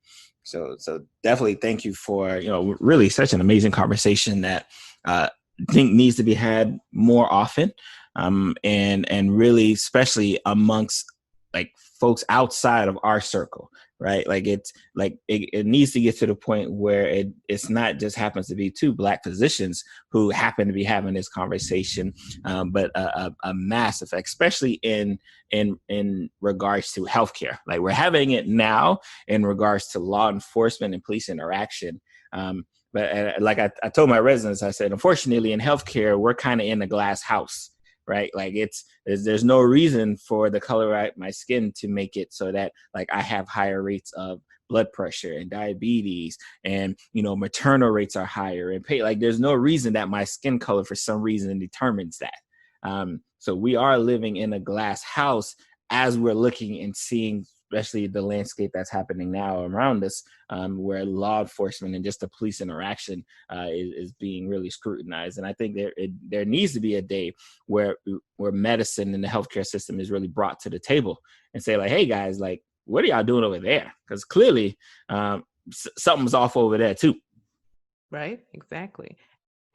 So definitely thank you for, really such an amazing conversation that I think needs to be had more often. And really, especially amongst like folks outside of our circle, right? Like it needs to get to the point where it's not just happens to be two Black physicians who happen to be having this conversation, but a mass effect, especially in regards to healthcare. Like we're having it now in regards to law enforcement and police interaction. But like I told my residents, I said, unfortunately in healthcare, we're kind of in a glass house. Right. Like there's no reason for the color of my skin to make it so that like I have higher rates of blood pressure and diabetes and, maternal rates are higher and pay. Like there's no reason that my skin color for some reason determines that. So we are living in a glass house as we're looking and seeing, especially the landscape that's happening now around us, where law enforcement and just the police interaction is being really scrutinized. And I think there needs to be a day where medicine and the healthcare system is really brought to the table and say like, hey guys, like, what are y'all doing over there? Because clearly something's off over there too. Right, exactly.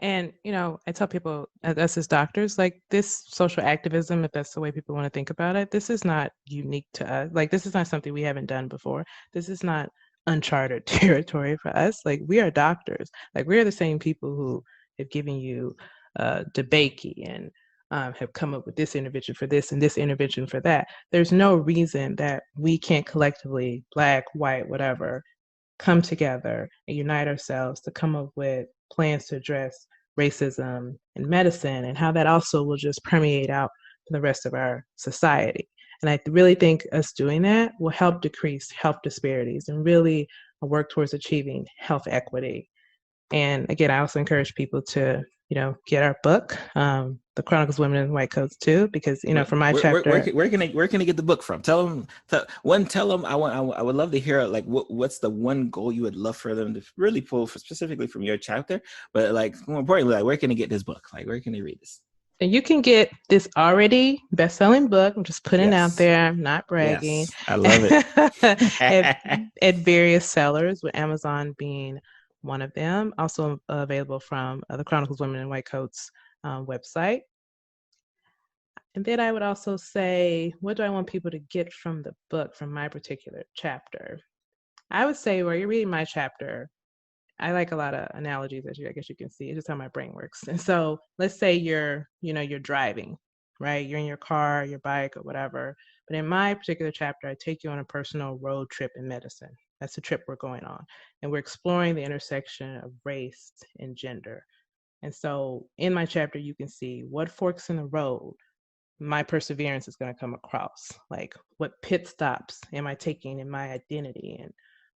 And, I tell people, us as doctors, like this social activism, if that's the way people want to think about it, this is not unique to us. Like, this is not something we haven't done before. This is not uncharted territory for us. Like, we are doctors. Like, we are the same people who have given you DeBakey and have come up with this intervention for this and this intervention for that. There's no reason that we can't collectively, Black, white, whatever, come together and unite ourselves to come up with plans to address racism in medicine, and how that also will just permeate out to the rest of our society. And I really think us doing that will help decrease health disparities and really work towards achieving health equity. And again, I also encourage people to, get our book, The Chronicles of Women in White Coats too, because, for my chapter. Where can they get the book from? Tell them. I would love to hear like what's the one goal you would love for them to really pull for specifically from your chapter, but like more importantly, like where can they get this book? Like where can they read this? And you can get this already best-selling book. I'm just putting it out there. I'm not bragging. Yes, I love it. at various sellers, with Amazon being one of them. Also available from the Chronicles of Women in White Coats website. And then I would also say, what do I want people to get from the book, from my particular chapter? I would say, while you're reading my chapter, I like a lot of analogies, as I guess you can see. It's just how my brain works. And so let's say you're driving, right? You're in your car, your bike, or whatever. But in my particular chapter, I take you on a personal road trip in medicine. That's the trip we're going on. And we're exploring the intersection of race and gender. And so in my chapter, you can see what forks in the road my perseverance is going to come across. Like, what pit stops am I taking in my identity, and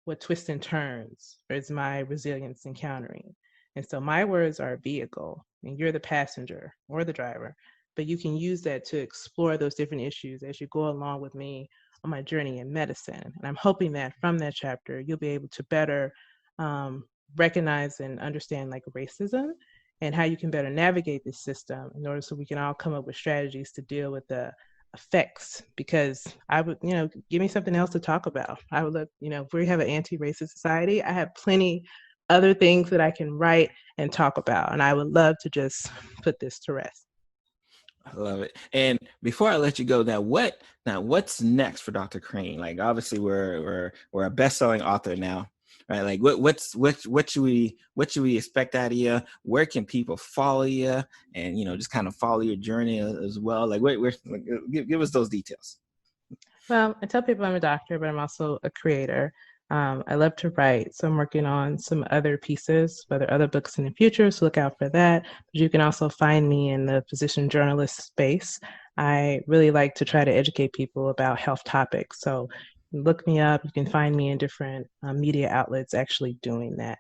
what twists and turns is my resilience encountering. And so my words are a vehicle, and you're the passenger or the driver, but you can use that to explore those different issues as you go along with me on my journey in medicine. And I'm hoping that from that chapter, you'll be able to better recognize and understand like racism, and how you can better navigate this system in order so we can all come up with strategies to deal with the effects. Because I would, give me something else to talk about. I would look, if we have an anti-racist society, I have plenty other things that I can write and talk about. And I would love to just put this to rest. I love it. And before I let you go, what's next for Dr. Craine? Like, obviously we're a best-selling author now, right? Like what should we expect out of you? Where can people follow you, and just kind of follow your journey as well? Like give us those details. Well, I tell people I'm a doctor, but I'm also a creator. I love to write, so I'm working on some other pieces, whether other books in the future, so look out for that. But you can also find me in the physician journalist space. I really like to try to educate people about health topics. So look me up. You can find me in different media outlets actually doing that.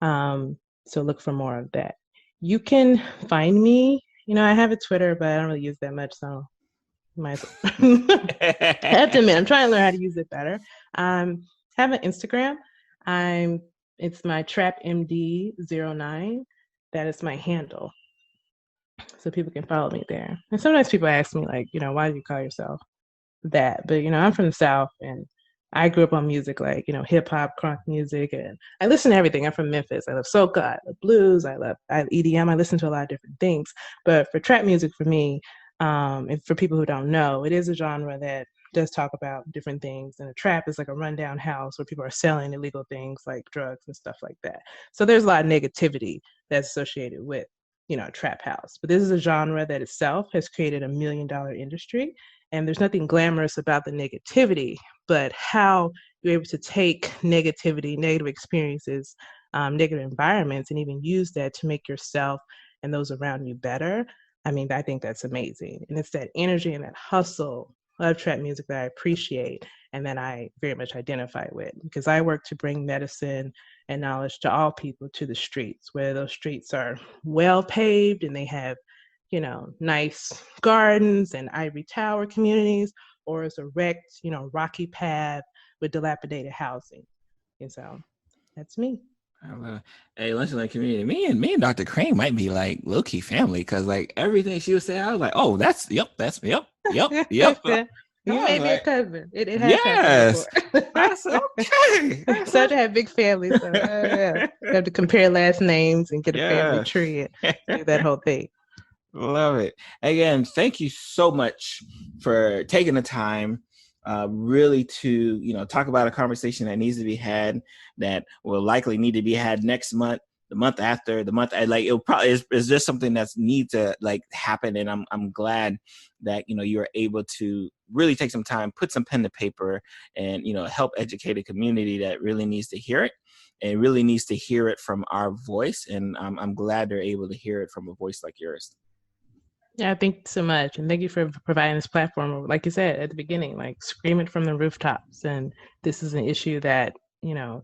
So look for more of that. You can find me, I have a Twitter, but I don't really use that much, so might as well. I have to admit, I'm trying to learn how to use it better. Have an Instagram. It's my TrapMD09. That is my handle. So people can follow me there. And sometimes people ask me, like, why do you call yourself that? But, I'm from the South, and I grew up on music, like, hip hop, crunk music, and I listen to everything. I'm from Memphis. I love soca, I love blues, I love EDM. I listen to a lot of different things. But for trap music, for me, and for people who don't know, it is a genre that does talk about different things. And a trap is like a rundown house where people are selling illegal things like drugs and stuff like that. So there's a lot of negativity that's associated with, a trap house. But this is a genre that itself has created $1 million industry. And there's nothing glamorous about the negativity, but how you're able to take negativity, negative experiences, negative environments, and even use that to make yourself and those around you better. I mean, I think that's amazing. And it's that energy and that hustle of trap music that I appreciate and that I very much identify with, because I work to bring medicine and knowledge to all people to the streets, where those streets are well paved and they have, nice gardens and ivory tower communities, or it's a wrecked, rocky path with dilapidated housing. And so that's me. Hey, Lunch and Learn community. Me and Dr. Craine might be like low-key family, because like everything she was saying, I was like, oh, that's yep. You may be a cousin. It has yes. happened before. I said, okay. Such a big family, so you have to compare last names and get a family tree and do that whole thing. Love it. Again, thank you so much for taking the time really to talk about a conversation that needs to be had, that will likely need to be had next month, the month after, the month, like it'll probably is just something that's need to like happen. And I'm glad that, you know, you're able to really take some time, put some pen to paper, and, you know, help educate a community that really needs to hear it, and really needs to hear it from our voice. And I'm glad they're able to hear it from a voice like yours. Yeah, thank you so much. And thank you for providing this platform. Like you said at the beginning, like scream it from the rooftops. And this is an issue that, you know,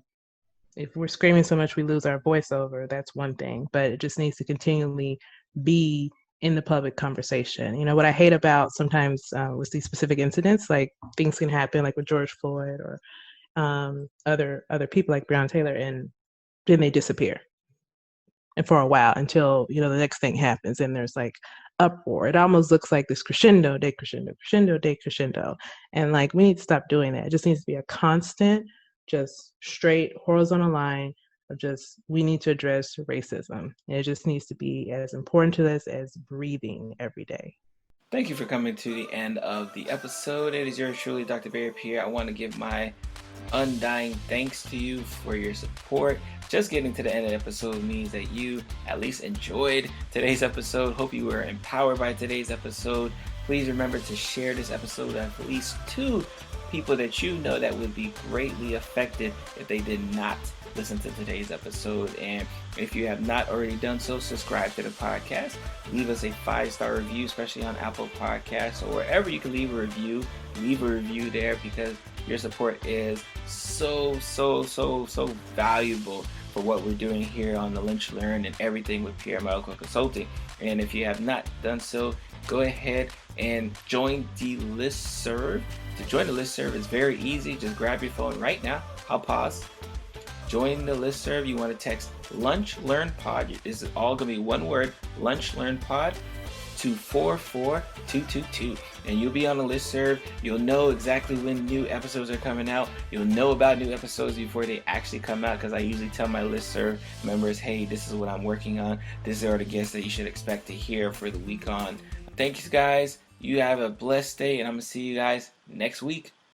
if we're screaming so much we lose our voice over, that's one thing. But it just needs to continually be in the public conversation. You know, what I hate about sometimes with these specific incidents, like things can happen like with George Floyd or other people like Breonna Taylor, and then they disappear. And for a while until, you know, the next thing happens and there's like uproar. It almost looks like this crescendo, decrescendo, crescendo, decrescendo. And like we need to stop doing that. It just needs to be a constant, just straight horizontal line of just we need to address racism. And it just needs to be as important to us as breathing every day. Thank you for coming to the end of the episode. It is yours truly, Dr. Barry Pierre. I want to give my undying thanks to you for your support. Just getting to the end of the episode means that you at least enjoyed today's episode. Hope you were empowered by today's episode. Please remember to share this episode with at least 2 people that you know that would be greatly affected if they did not listen to today's episode. And if you have not already done so, subscribe to the podcast. Leave us a 5-star review, especially on Apple Podcasts or wherever you can leave a review. Leave a review there because your support is so valuable for what we're doing here on the Lynch Learn and everything with Pierre Medical Consulting. And if you have not done so, go ahead and join the listserv. To join the listserv is very easy. Just grab your phone right now. I'll pause. Join the listserv. You want to text Lunch Learn Pod. This is all going to be one word, Lunch Learn Pod, to 44222. And you'll be on the listserv. You'll know exactly when new episodes are coming out. You'll know about new episodes before they actually come out, because I usually tell my listserv members, hey, this is what I'm working on. These are the guests that you should expect to hear for the week on. Thank you guys. You have a blessed day, and I'm going to see you guys next week.